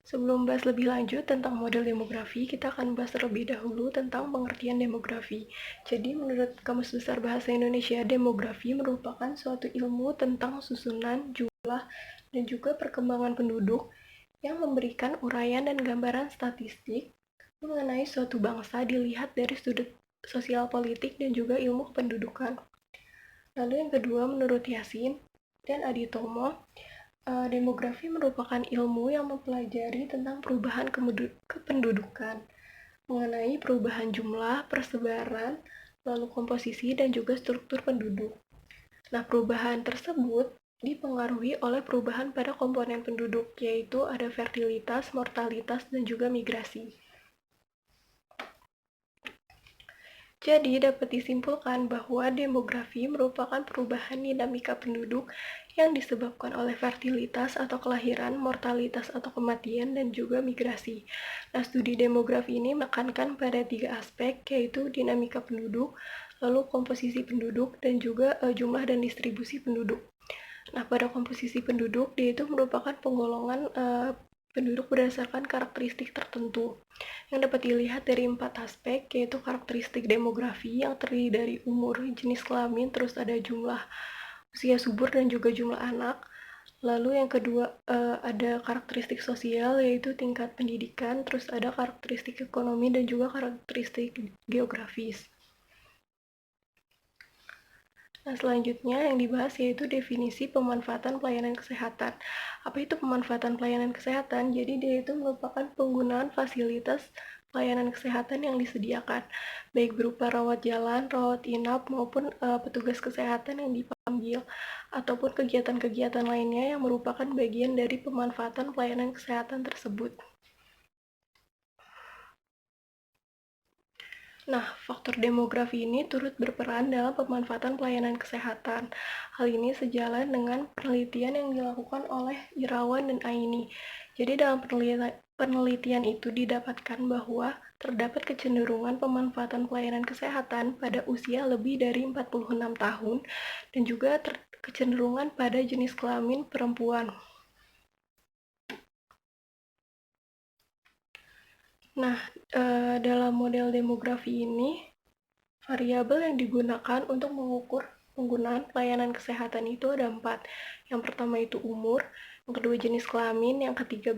Sebelum bahas lebih lanjut tentang model demografi, kita akan bahas terlebih dahulu tentang pengertian demografi. Jadi, menurut Kamus Besar Bahasa Indonesia, demografi merupakan suatu ilmu tentang susunan, jumlah, dan juga perkembangan penduduk yang memberikan uraian dan gambaran statistik mengenai suatu bangsa dilihat dari sudut sosial politik dan juga ilmu kependudukan. Lalu yang kedua, menurut Yasin dan Aditomo, demografi merupakan ilmu yang mempelajari tentang perubahan kependudukan, mengenai perubahan jumlah, persebaran, lalu komposisi, dan juga struktur penduduk. Nah, perubahan tersebut dipengaruhi oleh perubahan pada komponen penduduk, yaitu ada fertilitas, mortalitas, dan juga migrasi. Jadi, dapat disimpulkan bahwa demografi merupakan perubahan dinamika penduduk yang disebabkan oleh fertilitas atau kelahiran, mortalitas atau kematian, dan juga migrasi. Nah, studi demografi ini menekankan pada 3 aspek, yaitu dinamika penduduk, lalu komposisi penduduk, dan juga jumlah dan distribusi penduduk. Nah, pada komposisi penduduk, dia itu merupakan penggolongan penduduk berdasarkan karakteristik tertentu yang dapat dilihat dari 4 aspek, yaitu karakteristik demografi yang terdiri dari umur, jenis kelamin, terus ada jumlah usia subur dan juga jumlah anak. Lalu yang kedua ada karakteristik sosial, yaitu tingkat pendidikan, terus ada karakteristik ekonomi dan juga karakteristik geografis. Nah, selanjutnya yang dibahas yaitu definisi pemanfaatan pelayanan kesehatan. Apa itu pemanfaatan pelayanan kesehatan? Jadi dia itu merupakan penggunaan fasilitas pelayanan kesehatan yang disediakan, baik berupa rawat jalan, rawat inap, maupun petugas kesehatan yang dipanggil, ataupun kegiatan-kegiatan lainnya yang merupakan bagian dari pemanfaatan pelayanan kesehatan tersebut. Nah, faktor demografi ini turut berperan dalam pemanfaatan pelayanan kesehatan. Hal ini sejalan dengan penelitian yang dilakukan oleh Irawan dan Aini. Jadi dalam penelitian itu didapatkan bahwa terdapat kecenderungan pemanfaatan pelayanan kesehatan pada usia lebih dari 46 tahun dan juga kecenderungan pada jenis kelamin perempuan. Nah, dalam model demografi ini, variabel yang digunakan untuk mengukur penggunaan pelayanan kesehatan itu ada 4. Yang pertama itu umur, yang kedua jenis kelamin, yang ketiga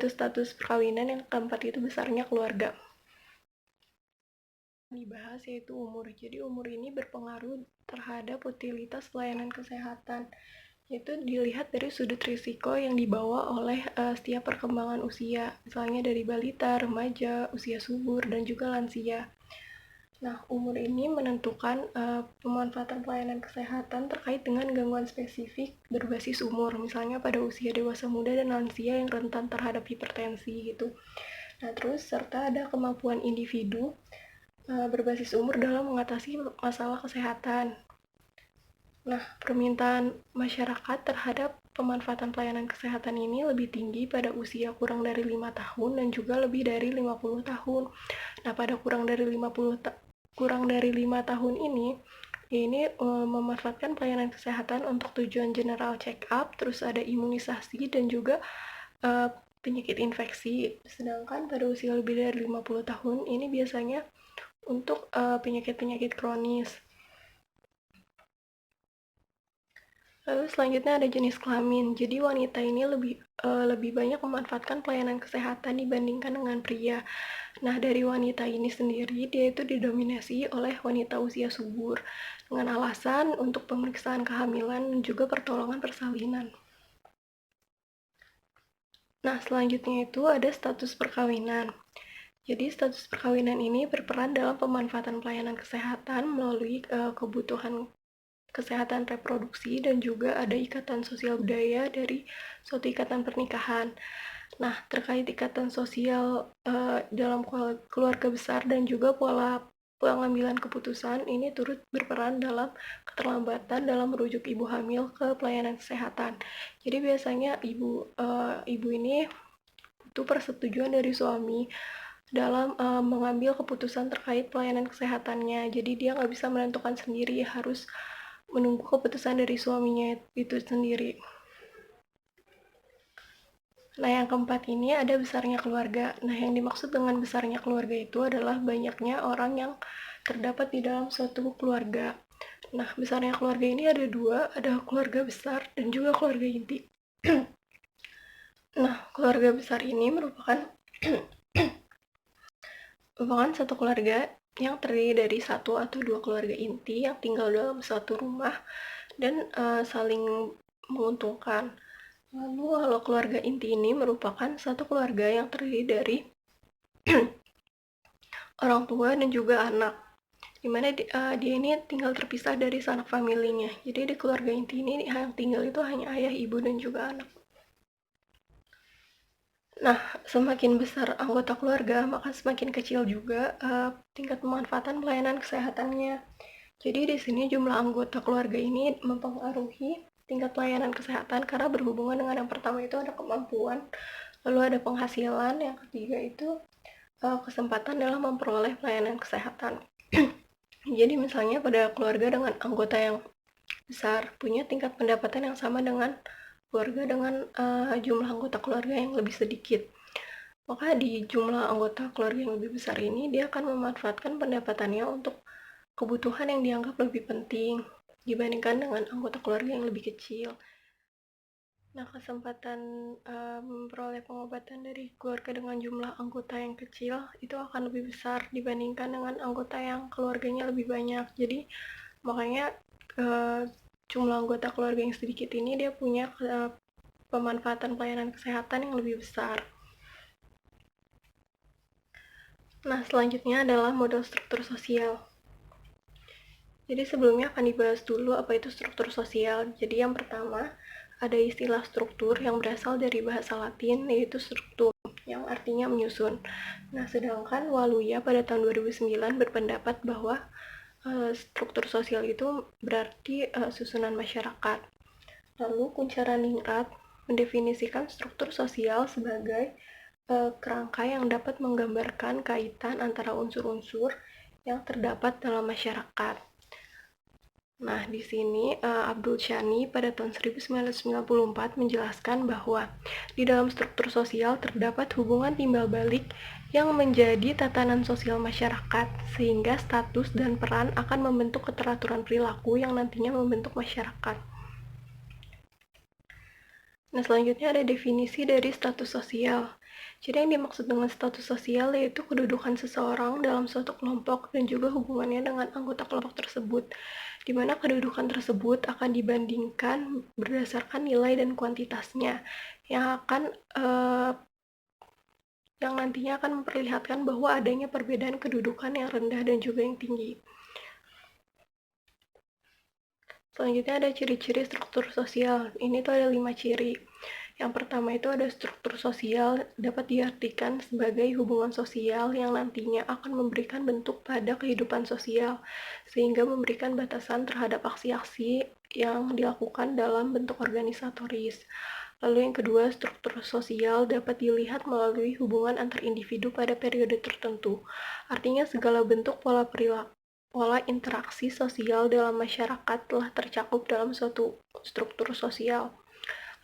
itu status perkawinan, yang keempat itu besarnya keluarga. Dibahas yaitu umur. Jadi umur ini berpengaruh terhadap utilitas pelayanan kesehatan, yaitu dilihat dari sudut risiko yang dibawa oleh setiap perkembangan usia, misalnya dari balita, remaja, usia subur, dan juga lansia. Nah, umur ini menentukan pemanfaatan pelayanan kesehatan terkait dengan gangguan spesifik berbasis umur, misalnya pada usia dewasa muda dan lansia yang rentan terhadap hipertensi gitu. Nah, terus serta ada kemampuan individu berbasis umur dalam mengatasi masalah kesehatan. Nah, permintaan masyarakat terhadap pemanfaatan pelayanan kesehatan ini lebih tinggi pada usia kurang dari 5 tahun dan juga lebih dari 50 tahun. Nah, pada kurang dari 5 tahun ini memanfaatkan pelayanan kesehatan untuk tujuan general check up, terus ada imunisasi dan juga penyakit infeksi. Sedangkan pada usia lebih dari 50 tahun ini biasanya untuk penyakit-penyakit kronis. Lalu selanjutnya ada jenis kelamin. Jadi wanita ini lebih banyak memanfaatkan pelayanan kesehatan dibandingkan dengan pria. Nah, dari wanita ini sendiri, dia itu didominasi oleh wanita usia subur dengan alasan untuk pemeriksaan kehamilan dan juga pertolongan persalinan. Nah, selanjutnya itu ada status perkawinan. Jadi, status perkawinan ini berperan dalam pemanfaatan pelayanan kesehatan melalui kebutuhan kesehatan reproduksi dan juga ada ikatan sosial budaya dari suatu ikatan pernikahan. Nah, terkait ikatan sosial dalam keluarga besar dan juga pola pengambilan keputusan ini turut berperan dalam keterlambatan dalam merujuk ibu hamil ke pelayanan kesehatan. Jadi biasanya ibu ini butuh persetujuan dari suami dalam mengambil keputusan terkait pelayanan kesehatannya. Jadi dia nggak bisa menentukan sendiri, harus menunggu keputusan dari suaminya itu sendiri. Nah, yang keempat ini ada besarnya keluarga. Nah, yang dimaksud dengan besarnya keluarga itu adalah banyaknya orang yang terdapat di dalam suatu keluarga. Nah, besarnya keluarga ini ada 2, ada keluarga besar dan juga keluarga inti. Nah, keluarga besar ini merupakan satu keluarga yang terdiri dari 1 atau 2 keluarga inti yang tinggal dalam satu rumah dan saling menguntungkan. Lalu kalau keluarga inti ini merupakan satu keluarga yang terdiri dari orang tua dan juga anak, dimana dia ini tinggal terpisah dari sanak familinya. Jadi di keluarga inti ini yang tinggal itu hanya ayah, ibu, dan juga anak. Nah, semakin besar anggota keluarga, maka semakin kecil juga tingkat pemanfaatan pelayanan kesehatannya. Jadi di sini jumlah anggota keluarga ini mempengaruhi tingkat pelayanan kesehatan karena berhubungan dengan yang pertama itu ada kemampuan, lalu ada penghasilan, yang ketiga itu kesempatan dalam memperoleh pelayanan kesehatan. Jadi misalnya pada keluarga dengan anggota yang besar punya tingkat pendapatan yang sama dengan keluarga dengan jumlah anggota keluarga yang lebih sedikit. Maka di jumlah anggota keluarga yang lebih besar ini dia akan memanfaatkan pendapatannya untuk kebutuhan yang dianggap lebih penting dibandingkan dengan anggota keluarga yang lebih kecil. Nah, kesempatan memperoleh pengobatan dari keluarga dengan jumlah anggota yang kecil itu akan lebih besar dibandingkan dengan anggota yang keluarganya lebih banyak. Jadi makanya jumlah anggota keluarga yang sedikit ini dia punya pemanfaatan pelayanan kesehatan yang lebih besar. Nah, selanjutnya adalah model struktur sosial. Jadi sebelumnya akan dibahas dulu apa itu struktur sosial. Jadi yang pertama, ada istilah struktur yang berasal dari bahasa Latin, yaitu struktur, yang artinya menyusun. Nah, sedangkan Waluya pada tahun 2009 berpendapat bahwa struktur sosial itu berarti susunan masyarakat. Lalu Kuncharaningrat mendefinisikan struktur sosial sebagai kerangka yang dapat menggambarkan kaitan antara unsur-unsur yang terdapat dalam masyarakat. Nah, di sini Abdul Shani pada tahun 1994 menjelaskan bahwa di dalam struktur sosial terdapat hubungan timbal balik yang menjadi tatanan sosial masyarakat, sehingga status dan peran akan membentuk keteraturan perilaku yang nantinya membentuk masyarakat. Nah, selanjutnya ada definisi dari status sosial. Jadi yang dimaksud dengan status sosial yaitu kedudukan seseorang dalam suatu kelompok dan juga hubungannya dengan anggota kelompok tersebut, di mana kedudukan tersebut akan dibandingkan berdasarkan nilai dan kuantitasnya yang nantinya akan memperlihatkan bahwa adanya perbedaan kedudukan yang rendah dan juga yang tinggi. Selanjutnya ada ciri-ciri struktur sosial. Ini tuh ada 5 ciri. Yang pertama itu ada struktur sosial dapat diartikan sebagai hubungan sosial yang nantinya akan memberikan bentuk pada kehidupan sosial, sehingga memberikan batasan terhadap aksi-aksi yang dilakukan dalam bentuk organisatoris. Lalu yang kedua, struktur sosial dapat dilihat melalui hubungan antar individu pada periode tertentu. Artinya segala bentuk pola interaksi sosial dalam masyarakat telah tercakup dalam suatu struktur sosial.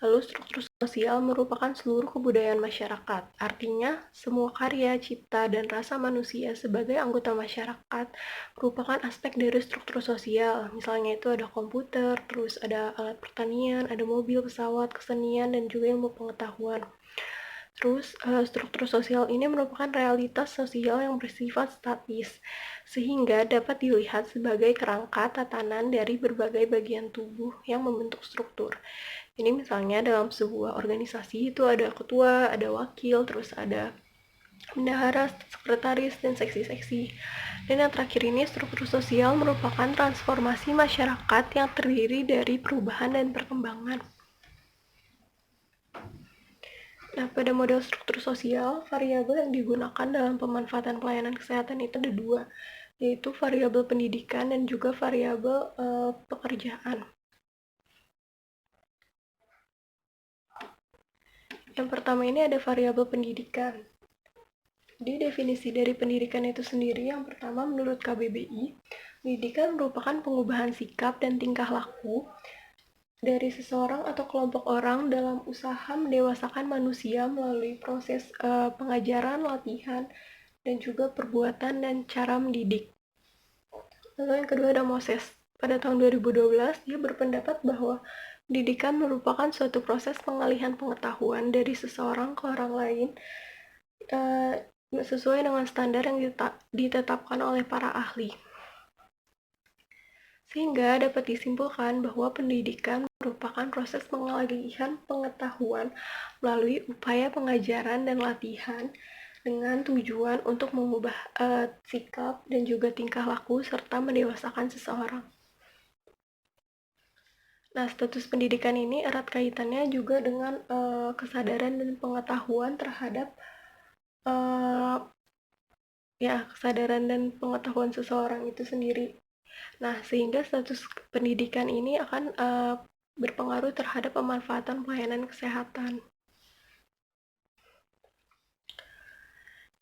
Lalu struktur sosial merupakan seluruh kebudayaan masyarakat. Artinya, semua karya, cipta, dan rasa manusia sebagai anggota masyarakat merupakan aspek dari struktur sosial. Misalnya itu ada komputer, terus ada alat pertanian, ada mobil, pesawat, kesenian, dan juga ilmu pengetahuan. Terus, struktur sosial ini merupakan realitas sosial yang bersifat statis, sehingga dapat dilihat sebagai kerangka tatanan dari berbagai bagian tubuh yang membentuk struktur. Ini misalnya dalam sebuah organisasi itu ada ketua, ada wakil, terus ada bendahara, sekretaris, dan seksi-seksi. Dan yang terakhir ini, struktur sosial merupakan transformasi masyarakat yang terdiri dari perubahan dan perkembangan. Nah, pada model struktur sosial, variabel yang digunakan dalam pemanfaatan pelayanan kesehatan itu ada 2, yaitu variabel pendidikan dan juga variabel pekerjaan. Yang pertama ini ada variabel pendidikan. Di definisi dari pendidikan itu sendiri, yang pertama menurut KBBI, pendidikan merupakan pengubahan sikap dan tingkah laku dari seseorang atau kelompok orang dalam usaha mendewasakan manusia melalui proses pengajaran, latihan, dan juga perbuatan dan cara mendidik. Lalu yang kedua ada Moses. Pada tahun 2012, dia berpendapat bahwa pendidikan merupakan suatu proses pengalihan pengetahuan dari seseorang ke orang lain sesuai dengan standar yang ditetapkan oleh para ahli. Sehingga dapat disimpulkan bahwa pendidikan merupakan proses pengalihan pengetahuan melalui upaya pengajaran dan latihan dengan tujuan untuk mengubah sikap dan juga tingkah laku serta mendewasakan seseorang. Nah, status pendidikan ini erat kaitannya juga dengan kesadaran dan pengetahuan terhadap kesadaran dan pengetahuan seseorang itu sendiri. Nah, sehingga status pendidikan ini akan berpengaruh terhadap pemanfaatan pelayanan kesehatan.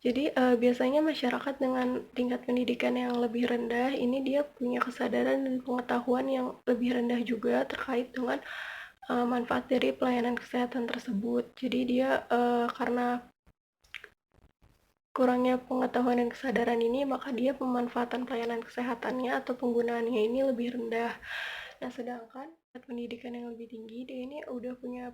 Jadi biasanya masyarakat dengan tingkat pendidikan yang lebih rendah ini dia punya kesadaran dan pengetahuan yang lebih rendah juga terkait dengan manfaat dari pelayanan kesehatan tersebut. Jadi dia karena kurangnya pengetahuan dan kesadaran ini, maka dia pemanfaatan pelayanan kesehatannya atau penggunaannya ini lebih rendah. Nah, sedangkan pendidikan yang lebih tinggi, dia ini udah punya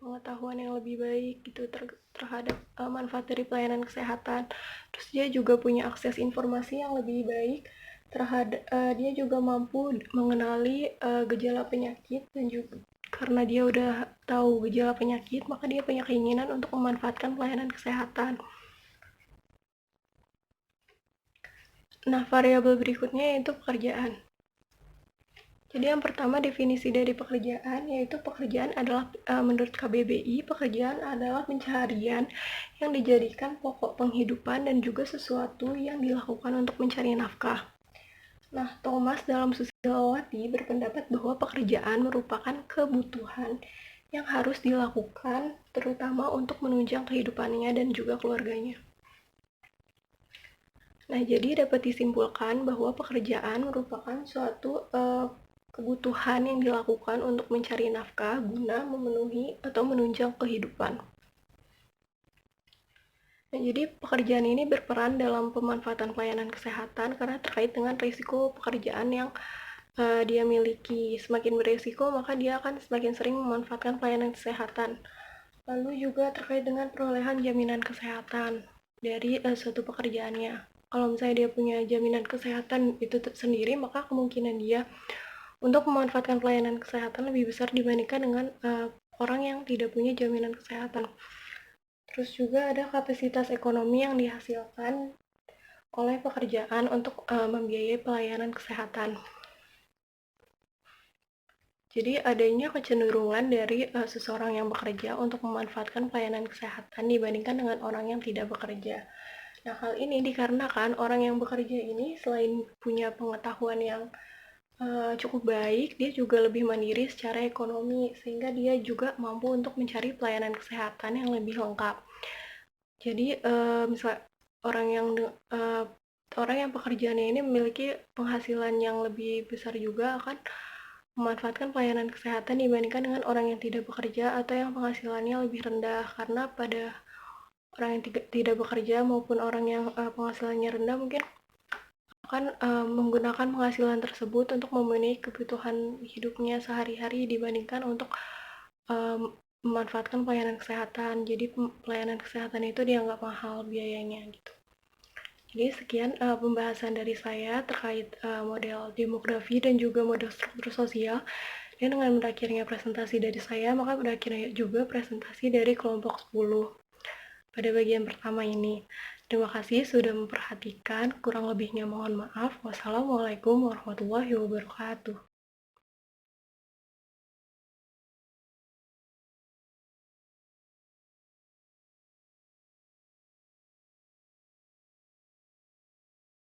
pengetahuan yang lebih baik gitu terhadap manfaat dari pelayanan kesehatan. Terus dia juga punya akses informasi yang lebih baik terhadap dia juga mampu mengenali gejala penyakit dan juga karena dia udah tahu gejala penyakit, maka dia punya keinginan untuk memanfaatkan pelayanan kesehatan. Nah, variabel berikutnya yaitu pekerjaan. Jadi yang pertama definisi dari pekerjaan yaitu pekerjaan adalah menurut KBBI pekerjaan adalah pencaharian yang dijadikan pokok penghidupan dan juga sesuatu yang dilakukan untuk mencari nafkah. Nah, Thomas dalam Susilowati berpendapat bahwa pekerjaan merupakan kebutuhan yang harus dilakukan terutama untuk menunjang kehidupannya dan juga keluarganya. Nah, jadi dapat disimpulkan bahwa pekerjaan merupakan suatu kebutuhan yang dilakukan untuk mencari nafkah guna memenuhi atau menunjang kehidupan. Nah, jadi pekerjaan ini berperan dalam pemanfaatan pelayanan kesehatan karena terkait dengan risiko pekerjaan yang dia miliki. Semakin berisiko, maka dia akan semakin sering memanfaatkan pelayanan kesehatan. Lalu juga terkait dengan perolehan jaminan kesehatan dari suatu pekerjaannya. Kalau misalnya dia punya jaminan kesehatan itu sendiri, maka kemungkinan dia untuk memanfaatkan pelayanan kesehatan lebih besar dibandingkan dengan orang yang tidak punya jaminan kesehatan. Terus juga ada kapasitas ekonomi yang dihasilkan oleh pekerjaan untuk membiayai pelayanan kesehatan. Jadi adanya kecenderungan dari seseorang yang bekerja untuk memanfaatkan pelayanan kesehatan dibandingkan dengan orang yang tidak bekerja. Nah, hal ini dikarenakan orang yang bekerja ini selain punya pengetahuan yang cukup baik, dia juga lebih mandiri secara ekonomi, sehingga dia juga mampu untuk mencari pelayanan kesehatan yang lebih lengkap. Jadi, misal orang yang pekerjaannya ini memiliki penghasilan yang lebih besar juga akan memanfaatkan pelayanan kesehatan dibandingkan dengan orang yang tidak bekerja atau yang penghasilannya lebih rendah, karena pada orang yang tidak bekerja maupun orang yang penghasilannya rendah mungkin akan menggunakan penghasilan tersebut untuk memenuhi kebutuhan hidupnya sehari-hari dibandingkan untuk memanfaatkan pelayanan kesehatan. Jadi pelayanan kesehatan itu dianggap mahal biayanya gitu. Jadi sekian pembahasan dari saya terkait model demografi dan juga model struktur sosial. Dan dengan berakhirnya presentasi dari saya, maka berakhirnya juga presentasi dari kelompok 10 pada bagian pertama ini. Terima kasih sudah memperhatikan, kurang lebihnya mohon maaf. Wassalamualaikum warahmatullahi wabarakatuh.